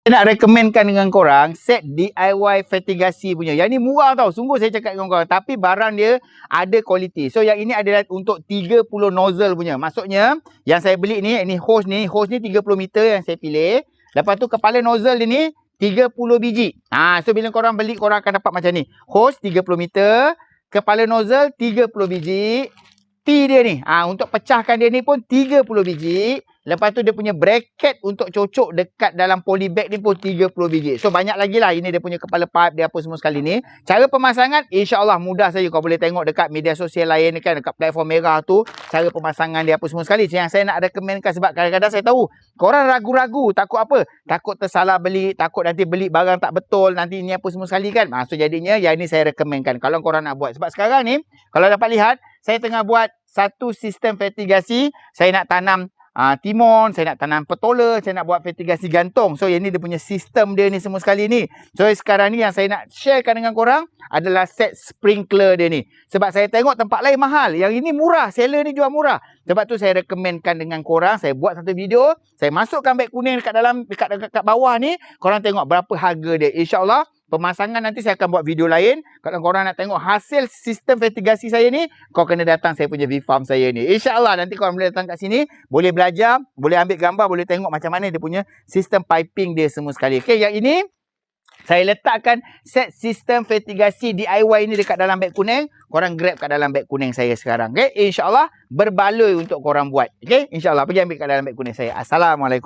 Saya nak recommendkan dengan korang set DIY Vertigasi punya. Yang ni murah tau. Sungguh saya cakap dengan korang. Tapi barang dia ada kualiti. So yang ini adalah untuk 30 nozzle punya. Maksudnya yang saya beli ni hose ni 30 meter yang saya pilih. Lepas tu kepala nozzle dia ni 30 biji. So bila korang beli korang akan dapat macam ni. Hose 30 meter, kepala nozzle 30 biji. T dia ni, untuk pecahkan dia ni pun 30 biji. Lepas tu dia punya bracket untuk cocok dekat dalam polybag ni pun 30 biji. So banyak lagi lah. Ini dia punya kepala pipe dia apa semua sekali ni. Cara pemasangan insya-Allah mudah saja. Kau boleh tengok dekat media sosial lain ni kan, dekat platform merah tu, cara pemasangan dia apa semua sekali. Yang saya nak recommendkan sebab kadang-kadang saya tahu korang ragu-ragu, takut apa? Takut tersalah beli, takut nanti beli barang tak betul, nanti ni apa semua sekali kan. So jadinya yang ni saya recommendkan kalau korang nak buat. Sebab sekarang ni kalau dapat lihat, saya tengah buat satu sistem vertigasi. Saya nak tanam timun, saya nak tanam petola, saya nak buat vertigasi gantung. So yang ni dia punya sistem dia ni semua sekali ni. So sekarang ni yang saya nak sharekan dengan korang adalah set sprinkler dia ni. Sebab saya tengok tempat lain mahal, yang ini murah, seller ni jual murah. Sebab tu saya recommendkan dengan korang, saya buat satu video, saya masukkan beg kuning dekat dalam dekat bawah ni, korang tengok berapa harga dia. InsyaAllah pemasangan nanti saya akan buat video lain. Kalau korang nak tengok hasil sistem vertigasi saya ni, kau kena datang saya punya V-Farm saya ni. InsyaAllah nanti korang boleh datang kat sini, boleh belajar, boleh ambil gambar, boleh tengok macam mana dia punya sistem piping dia semua sekali. Okay, yang ini saya letakkan set sistem vertigasi DIY ni dekat dalam beg kuning. Korang grab kat dalam beg kuning saya sekarang. Okay, InsyaAllah berbaloi untuk korang buat. Okay, InsyaAllah pergi ambil kat dalam beg kuning saya. Assalamualaikum.